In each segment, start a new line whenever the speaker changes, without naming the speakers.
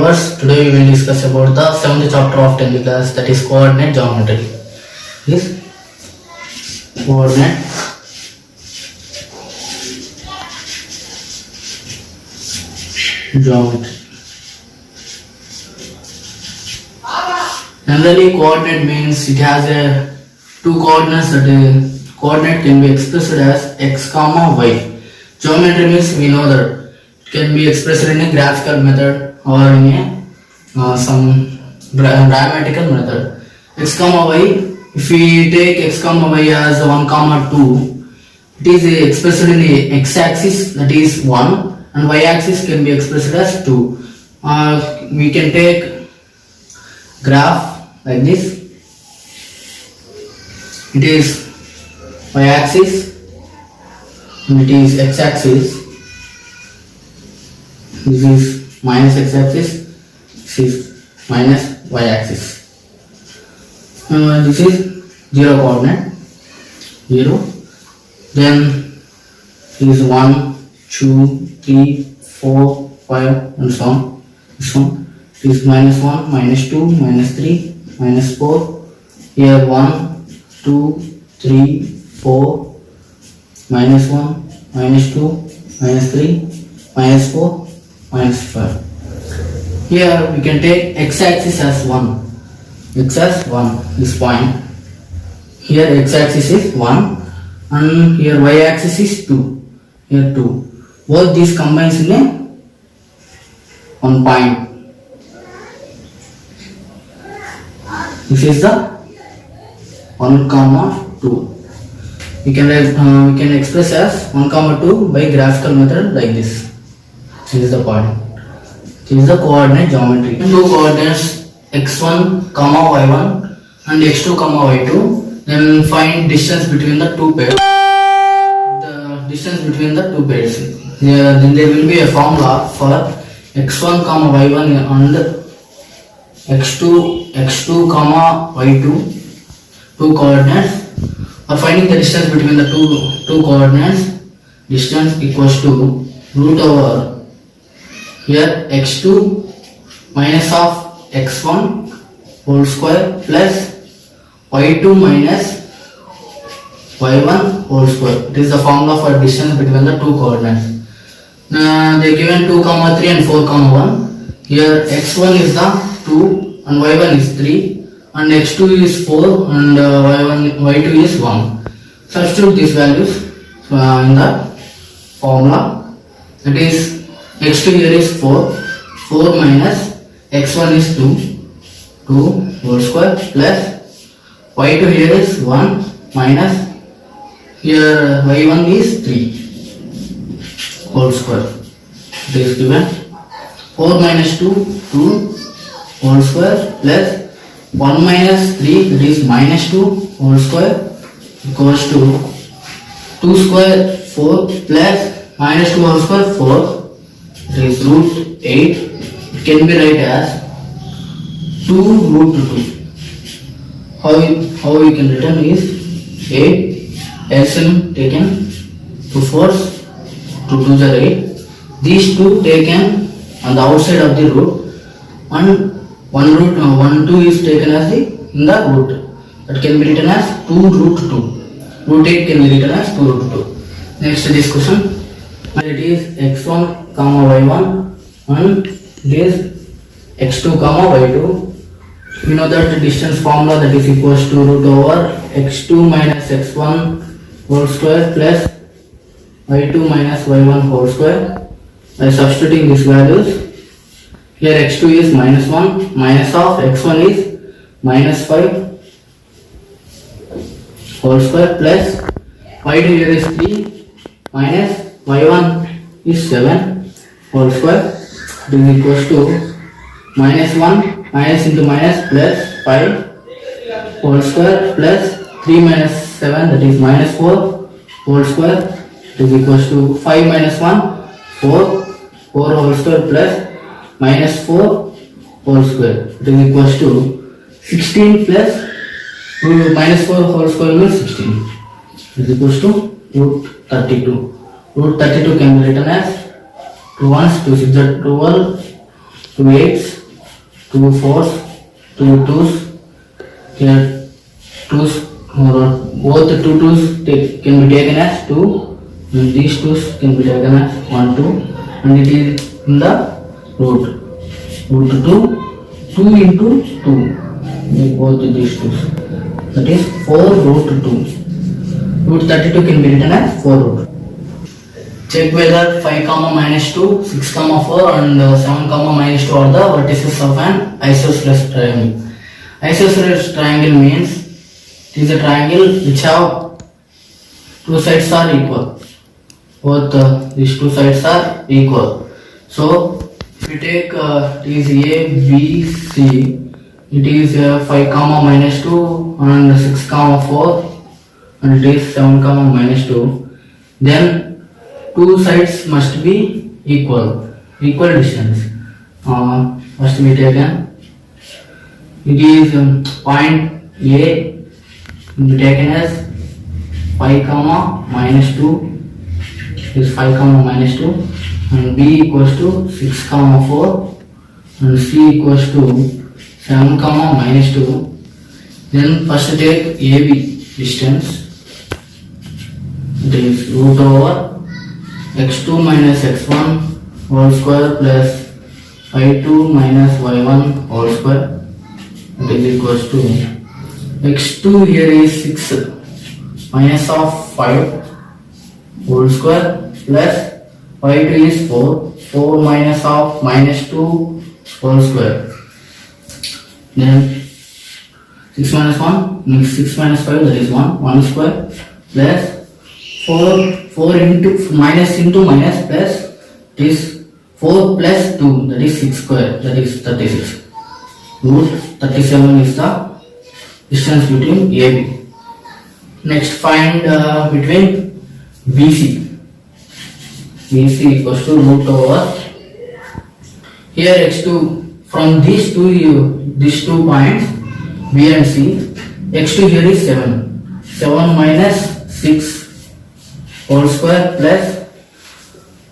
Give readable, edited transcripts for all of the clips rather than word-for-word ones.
viewers, today we will discuss about the 7th chapter of 10th class, that is coordinate geometry. This coordinate geometry. Generally, coordinate means it has two coordinates. That is, coordinate can be expressed as x comma y. Geometry means we know that it can be expressed in a graphical method or in a some grammatical method. X comma y. If we take x comma y as 1 comma 2, it is expressed in the x-axis, that is 1, and y-axis can be expressed as 2. We can take graph like this. It is y-axis and it is x-axis. This is minus x-axis, this is minus y-axis. This is 0 coordinate, 0. Then is 1, 2, 3, 4, 5 and so on. This one is minus 1, minus 2, minus 3, minus 4. Here 1, 2, 3, 4, minus 1, minus 2, minus 3, minus 4, minus 5. Here we can take x-axis as 1. X as 1, this point. Here x-axis is 1 and here y-axis is 2. Here 2. Both these combines in a 1 point. This is the 1 comma 2. We can express as 1 comma 2 by graphical method like this. This is the point. This is the coordinate geometry. Two coordinates x1 comma y1 and x2 comma y2. Then find distance between the two pairs. The distance between the two pairs. Then there will be a formula for x1 comma y1 and x2 comma y2, two coordinates. For finding the distance between the two coordinates, distance equals to root over here x2 minus of x1 whole square plus y2 minus y1 whole square. It is the formula for distance between the two coordinates. They given 2 comma 3 and 4 comma 1. Here x1 is the 2 and y1 is 3 and x2 is 4 and y2 is 1. Substitute these values in the formula. That is x2 here is 4 minus x1 is 2 whole square plus y2 here is 1 minus here y1 is 3 whole square. It is given 4 minus 2 whole square plus 1 minus 3, that is minus 2 whole square equals to 2 square 4 plus minus 2 whole square 4. It is root 8. It can be written as 2 root 2. How we can written is 8 LCM taken 2 fours, 2 2s are 8. These 2 taken on the outside of the root and 1 2 is taken as in the root. That can be written as 2 root 2. Root 8 can be written as 2 root 2. Next discussion. It is x1 comma y1 and it is x2 comma y2. We know that the distance formula, that is equals to root over x2 minus x1 whole square plus y2 minus y1 whole square. By substituting these values, here x2 is minus 1, minus of x1 is minus 5 whole square plus y2 here is 3 minus y1 is 7 whole square. It is equals to minus 1 minus into minus plus 5 whole square plus 3 minus 7, that is minus 4 whole square. It is equals to 5 minus 1 4 whole square plus minus 4 whole square. It is equals to 16 plus minus 4 whole square means 16. It is equals to root 32. Root 32 can be written as 2 ones, 2 6 are 12, 2 8s, 2 4s, 2 2s. Here 2s, both the 2 2s can be taken as 2, and these 2s can be taken as 1 2, and it is in the root 2 into 2, make both these 2s, that is 4 root 2. Root 32 can be written as 4 root. Check whether 5 comma minus 2, 6 comma 4 and 7 comma minus 2 are the vertices of an isosceles triangle. Isosceles triangle means it is a triangle which have two sides are equal. Both these two sides are equal. So if you take it is A, B, C, it is 5 comma minus 2 and 6 comma 4 and it is 7 comma minus 2. Then two sides must be equal distance. Must be taken. It is point A will be taken as 5 comma minus 2, is 5 comma minus 2, and B equals to 6 comma 4 and C equals to 7 comma minus 2. Then first take AB distance, it is root over x2 minus x1 whole square plus y2 minus y1 whole square, it is equals to x2 here is 6 minus of 5 whole square plus y2 is 4 minus of minus 2 whole square. Then 6 minus 1 means 6 minus 5, that is 1 square plus 4 into minus plus it is 4 plus 2, that is 6 square, that is 36. Root 37 is the distance between AB. Next find between BC. BC equals to root over, here x2 from these two points B and C, x2 here is 7 minus 6 whole square plus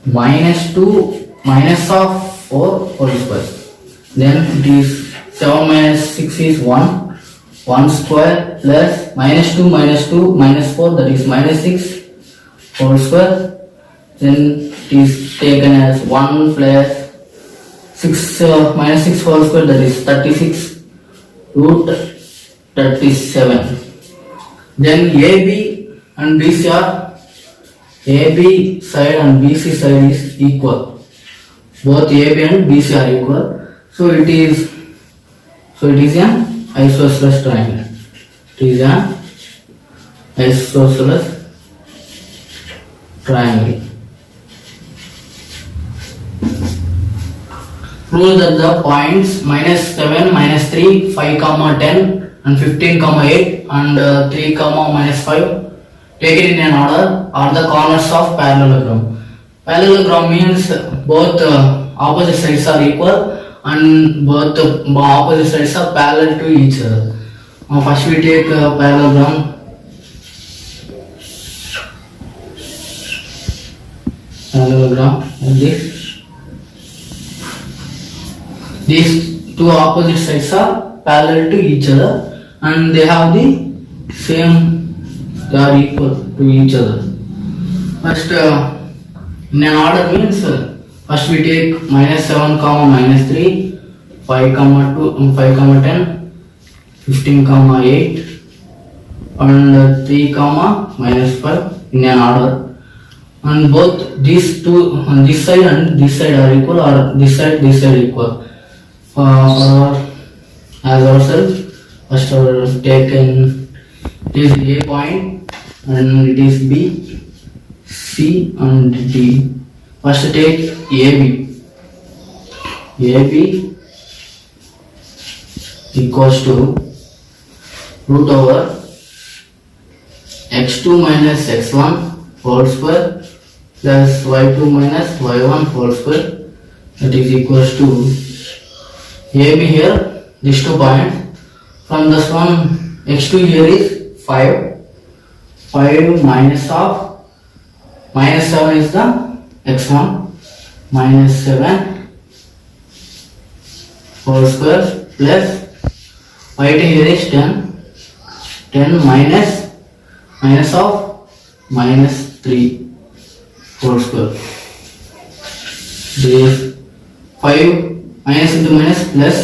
minus 2 minus of 4 whole square. Then it is 7 minus 6 is 1 square plus minus 2 minus 4, that is minus 6 whole square. Then it is taken as 1 plus 6 minus 6 whole square, that is 36 root 37. Then AB and BC are, AB side and BC side is equal. Both AB and BC are equal. So it is an isosceles triangle. It is an isosceles triangle. Prove that the points minus 7, minus 3, 5 comma 10 and 15 comma 8 and 3 comma minus 5 taken in an order are the corners of parallelogram. Parallelogram means both opposite sides are equal and both opposite sides are parallel to each other. First we take parallelogram. Parallelogram like this. These two opposite sides are parallel to each other and they have the same, they are equal to each other. First in an order means first we take minus 7 comma minus 3, 5 comma 2, 5 comma 10, 15 comma 8 and 3 comma minus 5 in an order. And both these two, this side and this side are equal, or this side equal. As ourselves, first taken it is A point and it is B, C and D. First take AB. AB equals to root over x2 minus x1 whole square plus y2 minus y1 whole square, that is equals to AB here, these 2 points. From this one, x2 here is 5 minus of minus 7 is the x1 minus 7 whole square plus y2 here is 10 minus of minus 3 whole square. This 5 minus into minus plus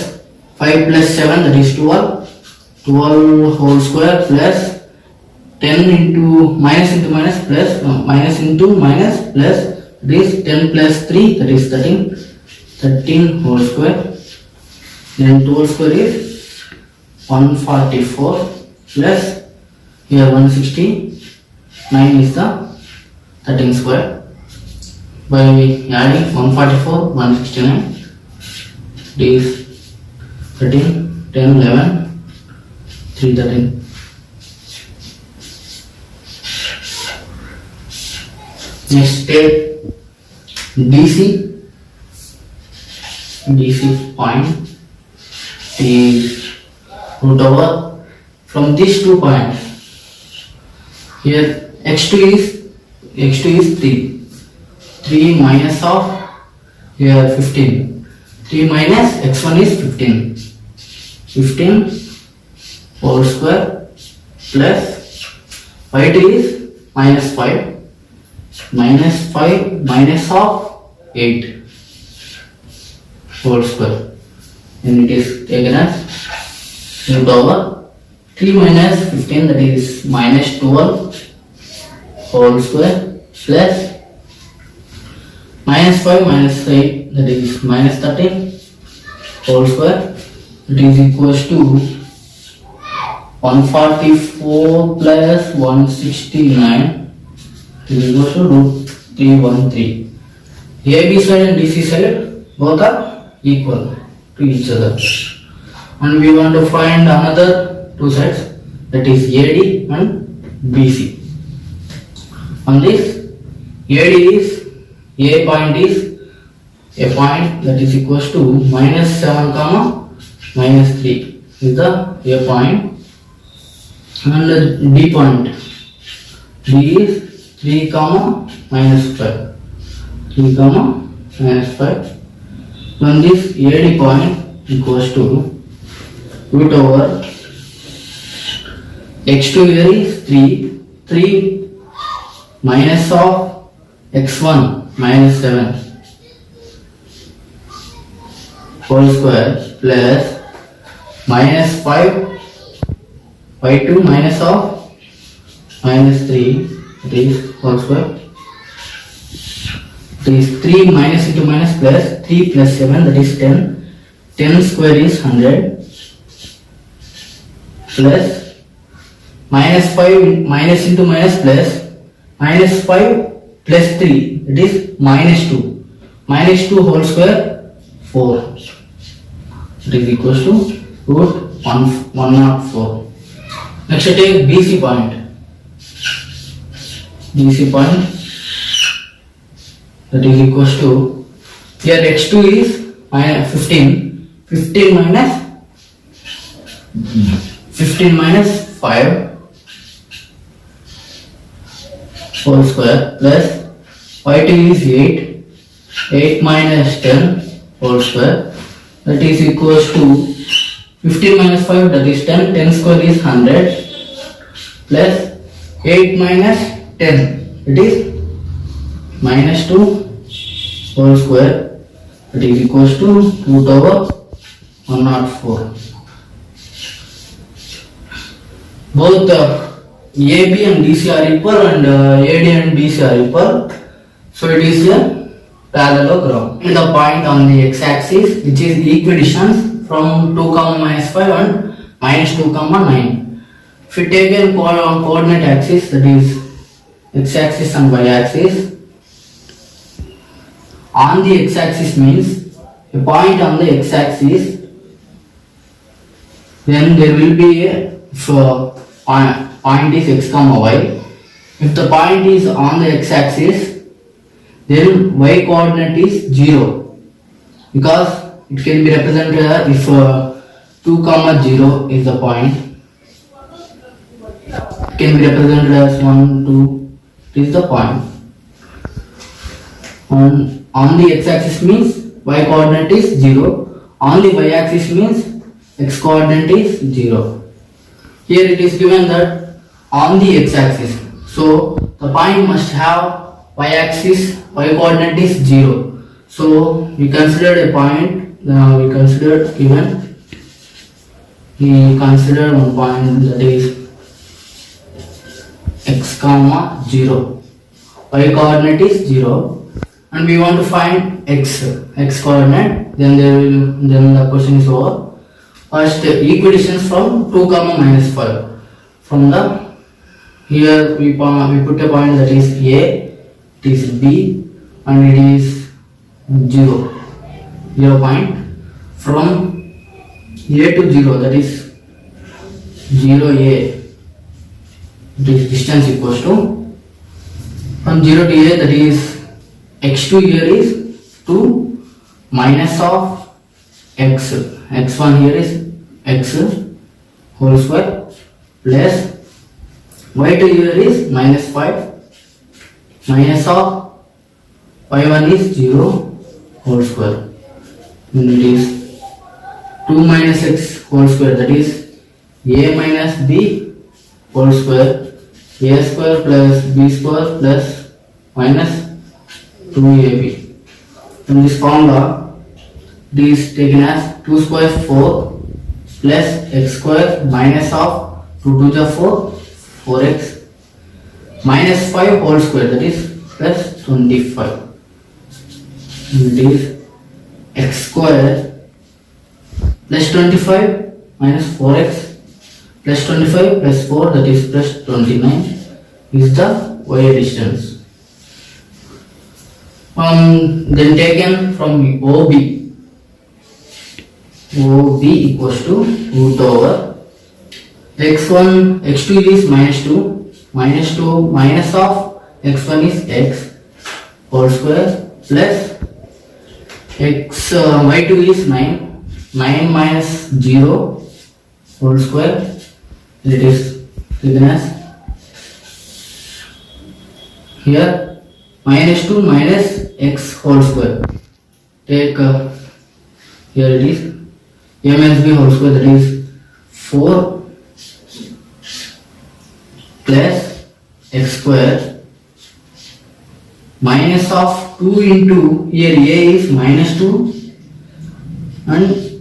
5 plus 7 that is 12 whole square plus 10 into minus plus minus into minus plus this 10 plus 3 that is 13 whole square. Then 2 whole square is 144 plus here 169 is the 13 square. By adding 144 169 this 13 10 11 3 13. Next take DC point is root over from these 2 points. Here x2 is 3 minus of here 15. 3 minus x1 is 15 whole square plus y2 is minus 5 minus of 8 whole square. And it is taken as root over 3 minus 15 that is minus 12 whole square plus minus 5 minus 8 that is minus 13 whole square. It is equals to 144 plus 169 is equals to root 313. AB side and DC side both are equal to each other. And we want to find another 2 sides, that is AD and BC. On this, AD is, A point is a point that is equals to minus 7 comma minus 3 is the A point, and the D point, D is 3 comma minus 5, 3 comma minus 5. When this AD point equals to root over x2 here is 3 minus of x1 minus 7 whole square plus minus 5 y2 minus of minus 3 that is whole square. It is 3 minus into minus plus 3 plus 7 that is 10. 10 square is 100 plus minus 5 minus into minus plus minus 5 plus 3 that is minus 2. Minus 2 whole square 4. It is equals to root 104. Next I take BC point. BC point that is equals to, here x2 is minus 15 minus 5 whole square plus y2 is 8 minus 10 whole square, that is equals to 15 minus 5 that is 10 square is 100 plus 8 minus 10 it is minus 2 whole square, that is equals to root over 104. Both AB and DC are equal and AD and BC are equal, so it is a parallelogram. And the point on the x-axis which is the equidistance from 2 comma minus 5 and minus 2 comma 9. If we take a coordinate axis, that is x-axis and y-axis, on the x-axis means a point on the x-axis, then there will be a point is x comma y. If the point is on the x-axis, then y coordinate is 0, because it can be represented if 2 comma 0 is the point, it can be represented as 1 2 is the point. And on the x-axis means y coordinate is 0, On the y-axis means x coordinate is 0. Here it is given that on the x-axis. So the point must have y-axis, y coordinate is 0. So we considered a point, we considered one point, that is x comma 0. Y coordinate is 0 and we want to find x coordinate, then the question is over. First equidistance from 2 comma minus 5. From the here we put a point, that is A, it is B and it is 0 point. From A to 0, that is 0A, it is distance equals to, from 0 to A, that is x2 here is 2 minus of x, x1 here is x whole square plus y2 here is minus 5 minus of y1 is 0 whole square, and it is 2 minus x whole square, that is a minus b whole square, a square plus b square plus minus 2ab. From this formula, it is taken as 2 square 4 plus x square minus of 2 to the 4, 4x minus 5 whole square, that is plus 25. It is x square plus 25 minus 4x plus 25 plus 4, that is plus 29 is the y distance. Then taken from OB equals to root over x1, x2 is minus 2 minus of x1 is x whole square plus y2 is 9 minus 0 whole square, it is given as here minus 2 minus x whole square. Take here it is a minus b whole square, that is 4 plus x square minus of 2 into, here a is minus 2 and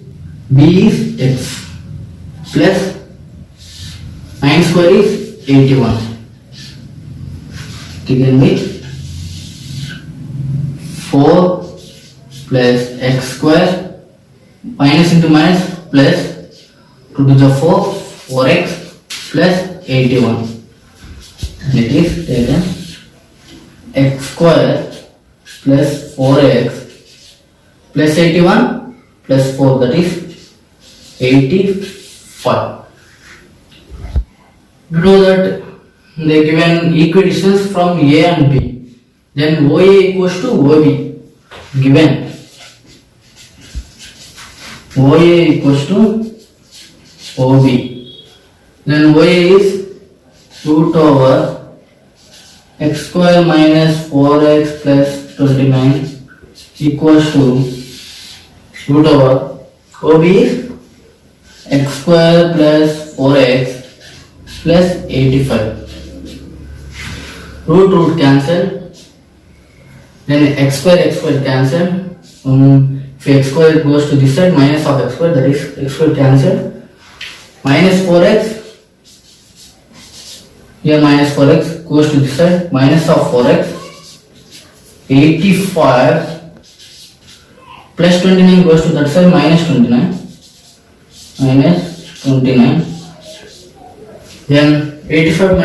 b is x plus 9 square is 81, taken with 4 plus x square minus into minus plus 2 to the 4, 4x plus 81, and it is taken x square plus 4x plus 81 plus 4, that is 85. You know that they given equidistance from A and B, then OA equals to OB, given OA equals to OB, then OA is root over x square minus 4x plus 29 equals to root over OB is x square plus 4x plus 85. Root cancel, then x square cancel. If x square goes to this side, minus of x square, that is x square cancel. Minus 4x, here minus 4x goes to this side, minus of 4x. 85 plus 29 goes to that side, minus 29. Minus 29. Then 85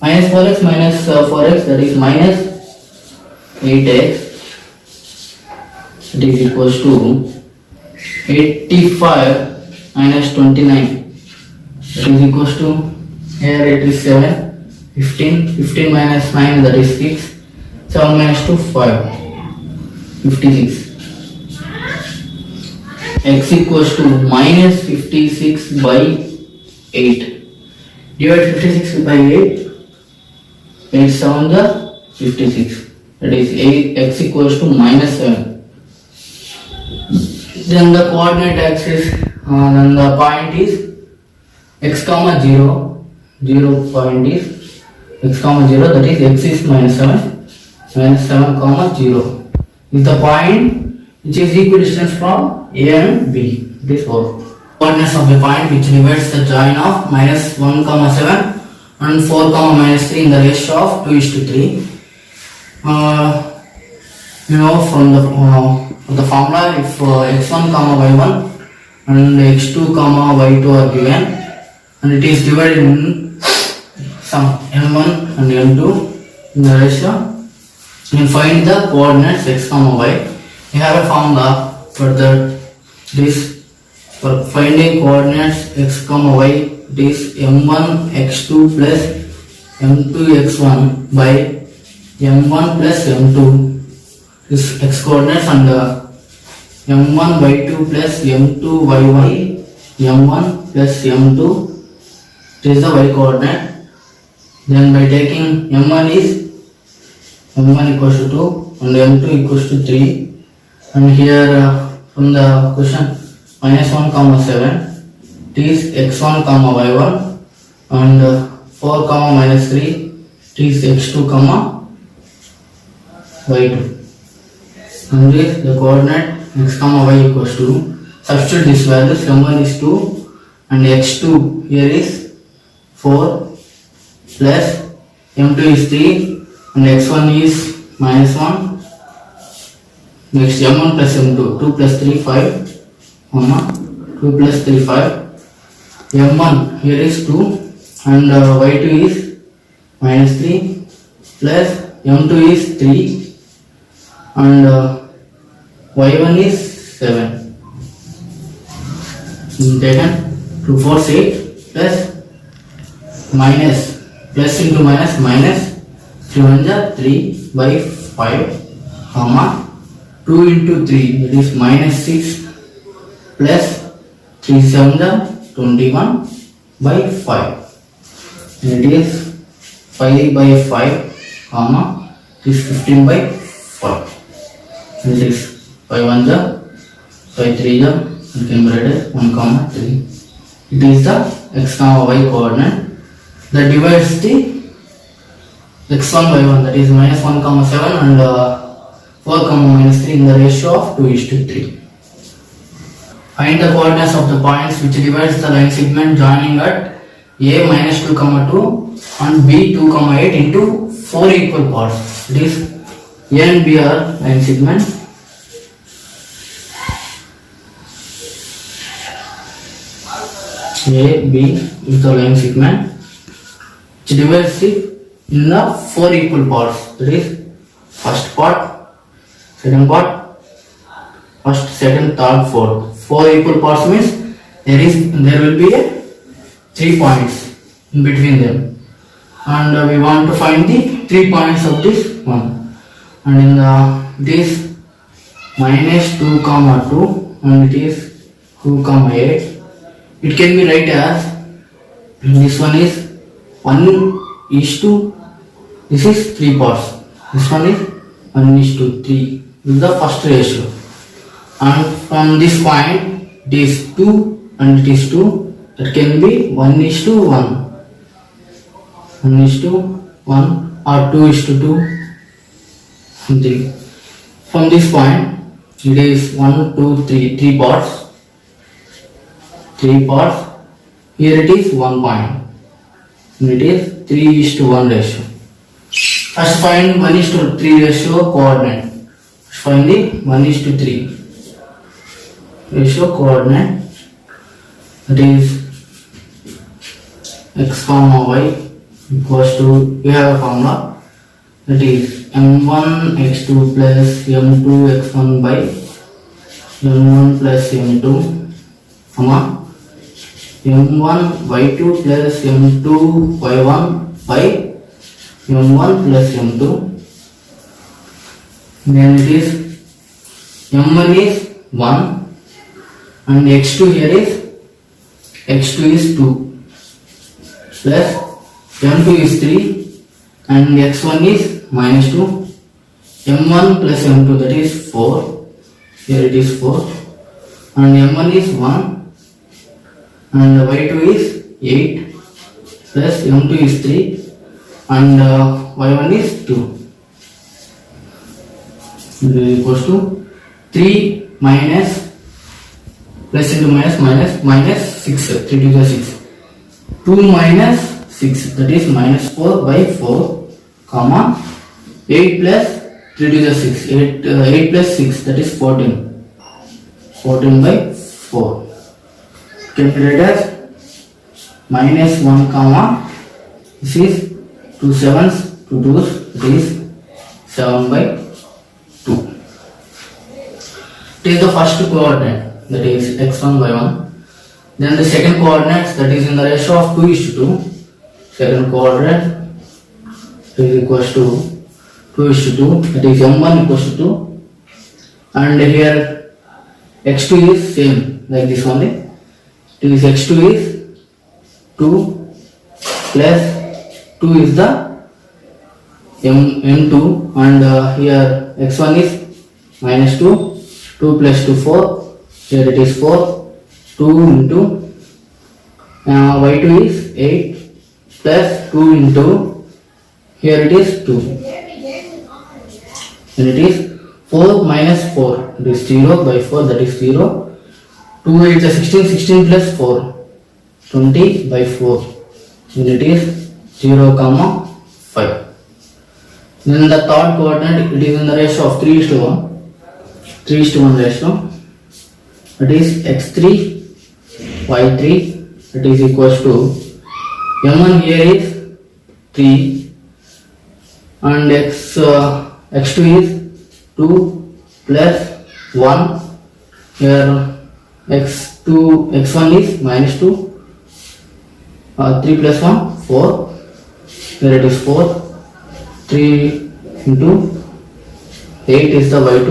minus 4x minus 4x, that is minus 8x, it is equals to 85 minus 29, that is equals to, here it is 7, 15 minus 9, that is 6, 7 minus 2, 5, 56. X equals to minus 56 by 8. Divide 56 by 8. 8 7 the 56. That is 8, x equals to minus 7. Then the coordinate axis, then the point is x comma 0, 0 point is x comma 0, that is x is minus 7 comma 0 is the point which is equidistant from A and B. This all coordinates of the point which divides the join of minus 1 comma 7 and 4 comma minus 3 in the ratio of 2:3. You know from the formula, if x1 comma y1 and x2 comma y2 are given and it is divided in some m1 and m2 in the ratio, you can find the coordinates x comma y. We have a formula for that. This for finding coordinates x comma y, this m1 x2 plus m2 x1 by m1 plus m2 is x coordinates, and m1 y2 plus m2 y1 m1 plus m2 is the y coordinate. Then by taking m1 equals to 2 and m2 equals to 3, and here from the question minus 1 comma 7 it is x1 comma y1 and 4 comma minus 3 it is x2 comma y2, and this the coordinate x comma y equals to, substitute this values, m1 is 2 and x2 here is 4 plus m2 is 3 and x1 is minus 1. Next m1 plus m2, 2 plus 3 5 comma 2 plus 3 5, m1 here is 2 and y2 is minus 3 plus m2 is 3 and y1 is 7. Taken 2 4 8 plus minus plus into minus 3 1 3 by 5 comma 2 into 3, that is minus 6 plus 3 7 21 by 5, and it is 5 by 5 comma it is 15 by 5, and it is 5 1 5 3 you can write as 1 comma 3. It is the x comma y coordinate that divides the x1 y1, that is minus 1 comma 7 and 4 comma minus 3 in the ratio of 2:3. Find the coordinates of the points which divides the line segment joining at a minus 2 comma 2 and b 2 comma 8 into 4 equal parts. It is a and b are line segment. A, B is the line segment which divides it in the 4 equal parts. That is first part, second part, first, second, third, fourth. 4 equal parts means there will be 3 points in between them, and we want to find the 3 points of this one. And in this minus 2 comma 2 and it is 2 comma 8. It can be write as this one is 1 is to, this is 3 parts, this one is 1 is to 3, this is the first ratio, and from this point it is 2 and it is 2, that can be 1 is to 1, 1 is to 1 or 2 is to 2, 3. From this point it is 1 2 3, 3 parts, 3 parts. Here it is 1 point and it is 3 is to 1 ratio. First find 1 is to 3 ratio coordinate. First find the 1 is to 3 ratio coordinate, that is x comma y equals to, we have a formula, that is m1 x2 plus m2 x1 by m1 plus m2 comma m1 y2 plus m2 y1 by m1 plus m2. Then it is m1 is 1 and x2 here is 2 plus m2 is 3 and x1 is minus 2, m1 plus m2 that is 4, here it is 4 and m1 is 1 and y2 is 8 plus m2 is 3 and y1 is 2. It is equals to 3 minus plus into minus 6, 3 to the 6. 2 minus 6, that is minus 4 by 4, comma 8 plus 3 to the 6, 8 plus 6, that is 14. 14 by 4. Calculate as minus 1 comma, this is 2 sevens, 2 twos, that is 7 by 2. It is the first coordinate, that is x1, y1. Then the second coordinate, that is in the ratio of 2:2. Second coordinate is equals to 2:2, that is m1 equals to 2. And here x2 is same like this only. It is x2 is 2 plus 2 is the m2 and here x1 is minus 2, 2 plus 2 4, here it is 4, 2 into y2 is 8 plus 2 into here it is 2 and it is 4 minus 4, it is 0 by 4, that is 0. 2 8 is 16, 16 plus 4, 20 by 4 and it is 0 comma 5. Then the third coordinate, it is in the ratio of 3:1, 3:1 ratio, that is x3 y3, that is equals to m1 here is 3 and x2 is 2 plus 1, here x1 is minus 2, 3 plus 1 4, here it is 4, 3 into 8 is the y2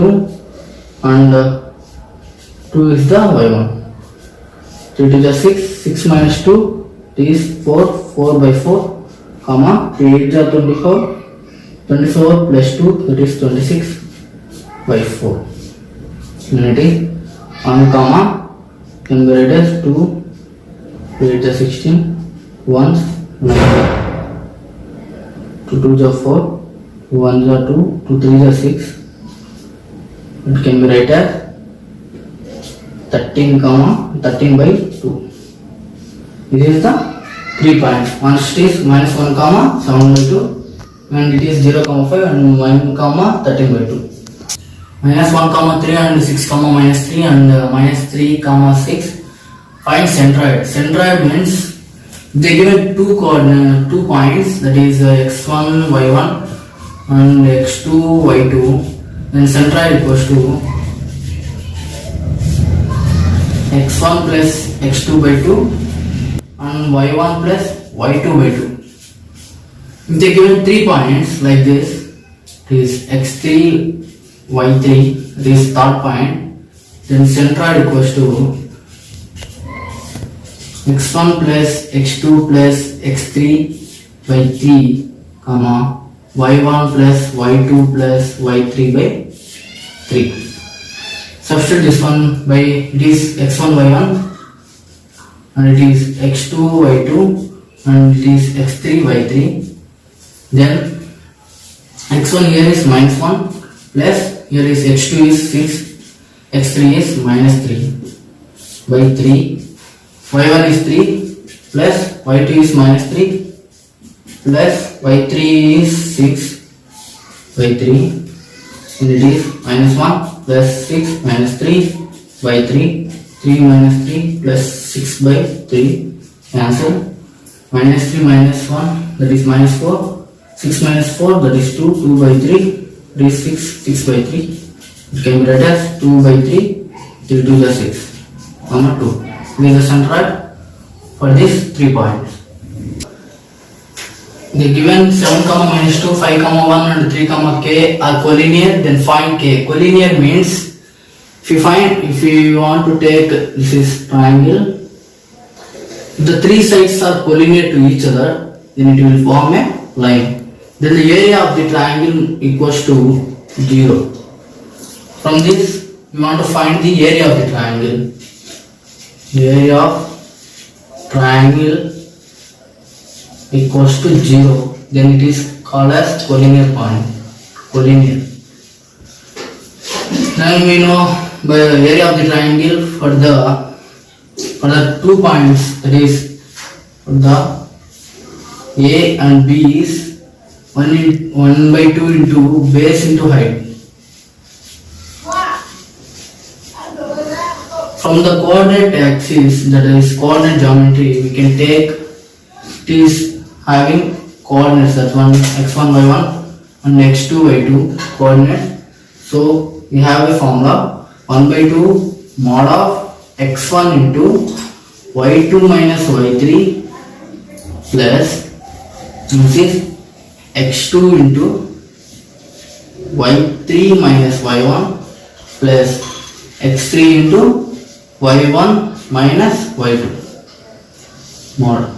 and 2 is the y1. 3 to the 6, 6 minus 2, it is 4, 4 by 4, comma 3 8 is 24, 24 plus 2, that is 26 by 4. And it is 1 comma, can be write as 2, 8 is 16, 1, 9, 2 2 is 4, 1 is 2, 2 3 is 6, it can be write as 13 comma 13 by 2. This is the 3 points. One is minus 1 comma 7 by 2 and it is 0 comma 5 and 1 comma 13 by 2. Minus 1 comma 3 and 6 comma minus 3 and minus 3 comma 6. Find centroid. Centroid means they given two points, that is x1 y1 and x2 y2. Then centroid equals to x1 plus x2 by 2 and y1 plus y2 by 2. If they given 3 points like this, it is x3, y3, this third point, then centroid equals to x1 plus x2 plus x3 by 3, comma y1 plus y2 plus y3 by 3. Substitute this one by, it is x1 y1 and it is x2 y2 and it is x3 y3. Then x1 here is minus 1 plus here is x2 is 6, x3 is minus 3 by 3, y1 is 3 plus y2 is minus 3 plus y3 is 6 by 3 and it is minus 1 plus 6 minus 3 by 3, 3 minus 3 plus 6 by 3, answer minus 3 minus 1, that is minus 4, 6 minus 4, that is 2, 2 by 3, that is 6, 6 by 3, it can be written as 2 by 3, 3 to the 6, comma 2. This is the centroid for these 3 points. They given 7 comma minus 2, 5 comma 1 and 3 comma k are collinear, then find k. Collinear means if you want to take, this is triangle, if the 3 sides are collinear to each other, then it will form a line. Then the area of the triangle equals to 0. From this, we want to find the area of the triangle. area of triangle equals to 0, then it is called as collinear point. Collinear. Then we know by the area of the triangle for the 2 points, that is for the A and B is 1 by 2 into base into height. From the coordinate axis, that is coordinate geometry, we can take it is having coordinates, that one x1 y1 and x2 y2 coordinate. So we have a formula 1 by 2 mod of x1 into y2 minus y3 plus this is x2 into y3 minus y1 plus x3 into y1 minus y2 mod.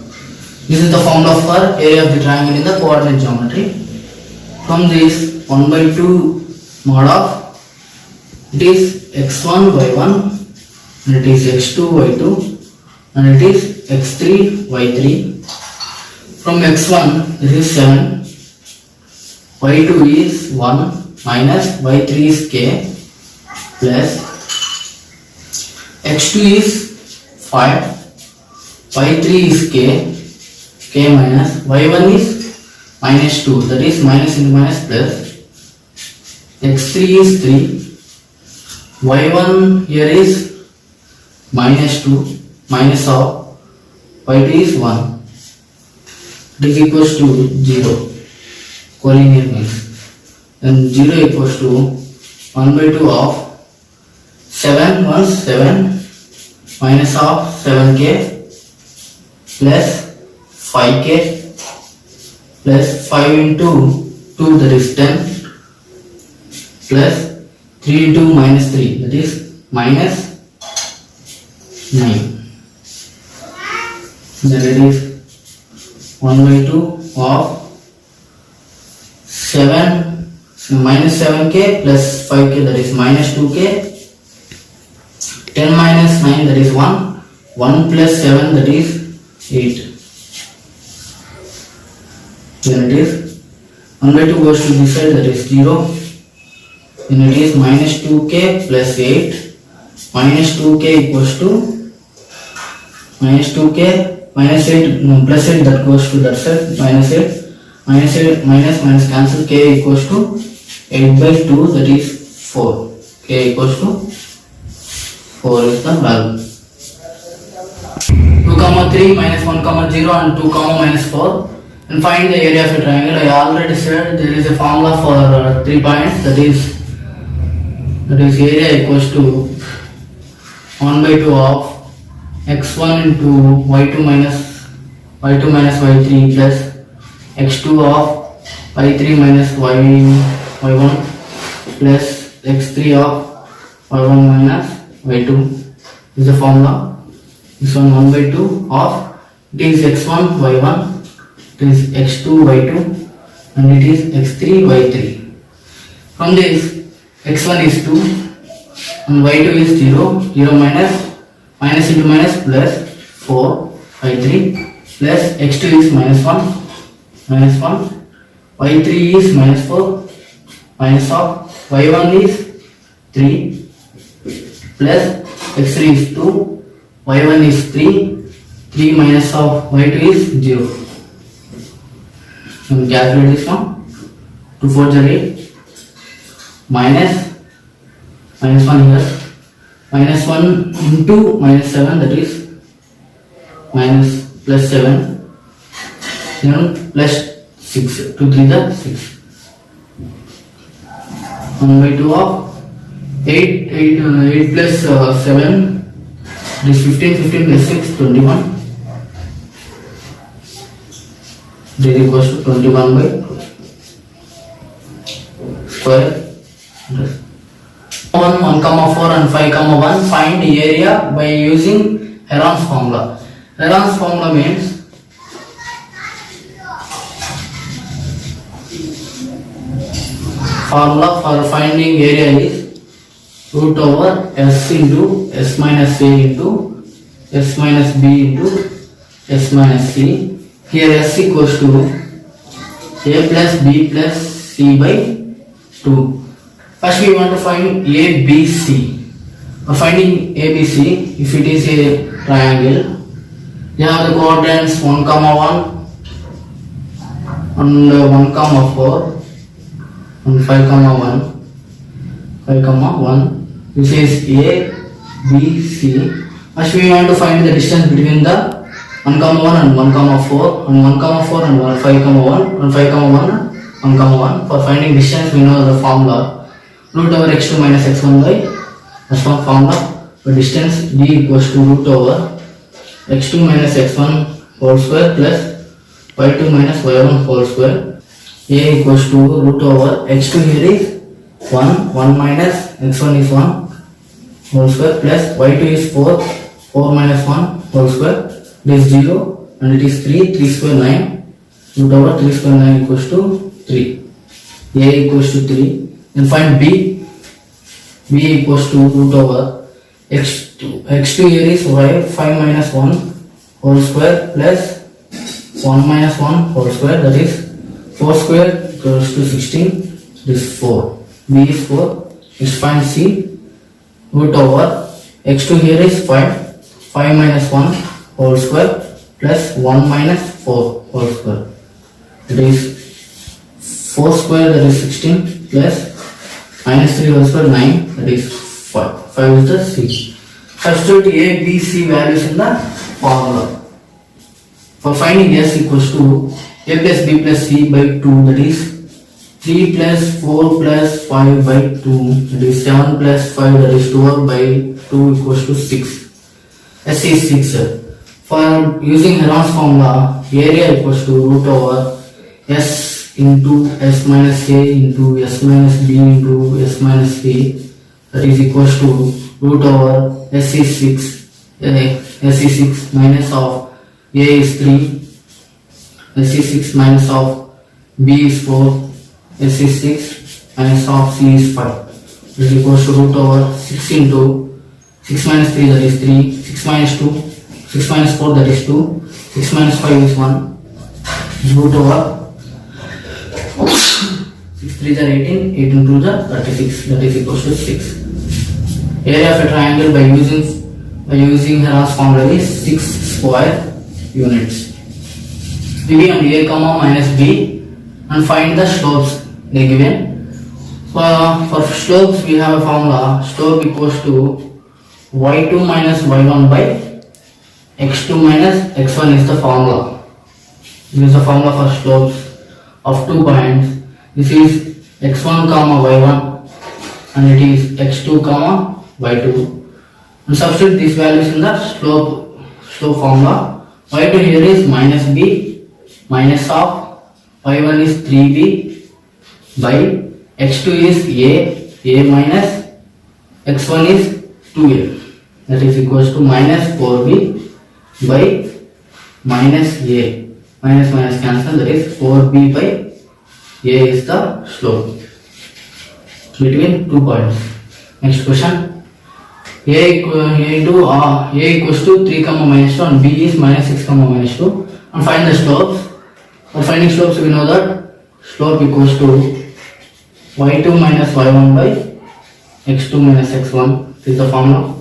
This is the formula for area of the triangle in the coordinate geometry. From this 1 by 2 mod of, it is x1 y1 and it is x2 y2 and it is x3 y3. From x1 this is 7, y2 is 1 minus y3 is k plus x2 is 5, y3 is k minus, y1 is minus 2, that is minus into minus plus, x3 is 3, y1 here is minus 2, minus of, y2 is 1, it is equals to 0, collinear means, then 0 equals to 1 by 2 of 7 once 7 minus of 7k plus 5k plus 5 into 2, that is 10 plus 3 into minus 3, that is minus 9. Then it is 1 by 2 of 7 minus 7k plus 5k, that is minus 2k, 10 minus 9, that is 1, 1 plus 7, that is 8. Then it is 1 by 2 goes to this side, that is 0. Then it is minus 2k plus 8, minus 2k equals to minus 2k minus 8, no, plus 8, that goes to that side, minus 8, minus 8, minus cancel, k equals to 8 by 2, that is 4, k equals to 4 is the value. 2 comma 3 minus 1 comma 0 and 2 comma minus 4, and find the area of a triangle. I already said there is a formula for 3 points, that is area equals to 1 by 2 of x1 into y2 minus y3 plus x2 of y3 minus y1 plus x3 of y1 minus y2 is the formula. This one 1 by 2 of, it is x1 y1, it is x2 y2 and it is x3 y3. From this x1 is 2 and y2 is 0, 0 minus into minus plus 4 y3 plus x2 is minus 1, y3 is minus 4, minus of y1 is 3 plus x3 is 2, y1 is 3 minus of y2 is 0. So we calculate this one, 2 4 are 8, minus 1 here, minus 1 into minus 7, that is minus plus 7, then plus 6, 2 3 the 6, 1 by 2 of 8 plus 7, it is 15 plus 6, 21, this is equals to 21 by 2 square. 1 comma 4 and 5 comma 1, find the area by using Heron's formula. Heron's formula means formula for finding area is root over s into s minus a into s minus b into s minus c. Here s equals to a plus b plus c by 2. First we want to find a, b, c. For finding a, b, c, if it is a triangle, you have the coordinates 1, 1 and 1, 4 and 5, 1. This is a, b, c. First we want to find the distance between the 1, 1 and 1, 4 and 1, 4 and 5, 1 and 5, 1, 1. For finding distance we know the formula root over x2 minus x1 by s1 formula. For distance d equals to root over x2 minus x1 whole square plus y2 minus y1 whole square. A equals to root over x2 here is 1 minus x1 is 1 whole square plus y2 is 4 minus 1 whole square. It is 0 and it is 3 square 9. Root over 3 square 9 equals to 3. A equals to 3. Then find b. B equals to root over x2 here is 5 minus 1 whole square plus 1 minus 1 whole square, that is 4 square equals to 16. This is 4. B is 4. Let's find c. Root over x2 here is 5 minus 1 whole square plus 1 minus 4 whole square. That is 4 square, that is 16 plus minus 3 whole square 9, that is 5. 5 is the c. Substitute a, b, c values in the formula. For finding s equals to a plus b plus c by 2, that is 3 plus 4 plus 5 by 2, that is 7 plus 5, that is 12 by 2 equals to 6. S is 6. For using Heron's formula, area equals to root over s into s minus a into s minus b into s minus c, that is equals to root over s is 6 minus of a is 3, s is 6 minus of b is 4, s is 6 minus of c is 5. This is equals to root over 6 into 6 minus 3, that is 3, 6 minus 2, 6 minus 4, that is 2, 6 minus 5 is 1, root over 6 3s are 18, 18 2s are 36, that is equals to 6. Area of a triangle by using Heron's formula is 6 square units. B and a comma minus b and find the slopes they given. For slopes we have a formula, slope equals to y2 minus y1 by x2 minus x1 is the formula. This is the formula for slopes of 2 points. This is x1 comma y1 and it is x2 comma y2. And substitute these values in the slope formula. Y2 here is minus b minus of y1 is 3b by x2 is a minus x1 is 2a, that is equals to minus 4b by minus a, minus cancel, that is 4b by a is the slope between 2 points. Next question. A equals to 3 comma minus 2 and b is minus 6 comma minus 2 and find the slopes. For finding slopes we know that slope equals to y2 minus y1 by x2 minus x1 is the formula.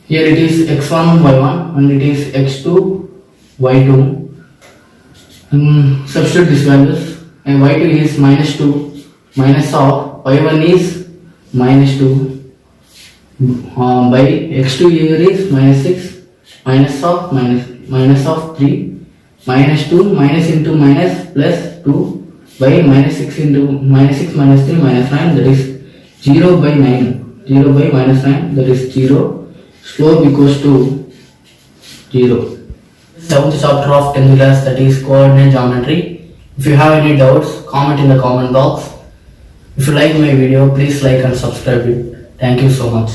Here it is x1 y1 and it is x2 y2. And substitute these values. And y2 is minus 2 minus of y1 is minus 2 by x2 here is minus 6 minus of 3 minus 2 minus into minus plus 2 by minus 6 into minus 6 minus 3 minus 9, that is 0 by 9, 0 by minus 9, that is 0. Slope equals to 0. 7th chapter of 10th class, that is coordinate geometry. If you have any doubts, comment in the comment box. If you like my video, please like and subscribe it. Thank you so much.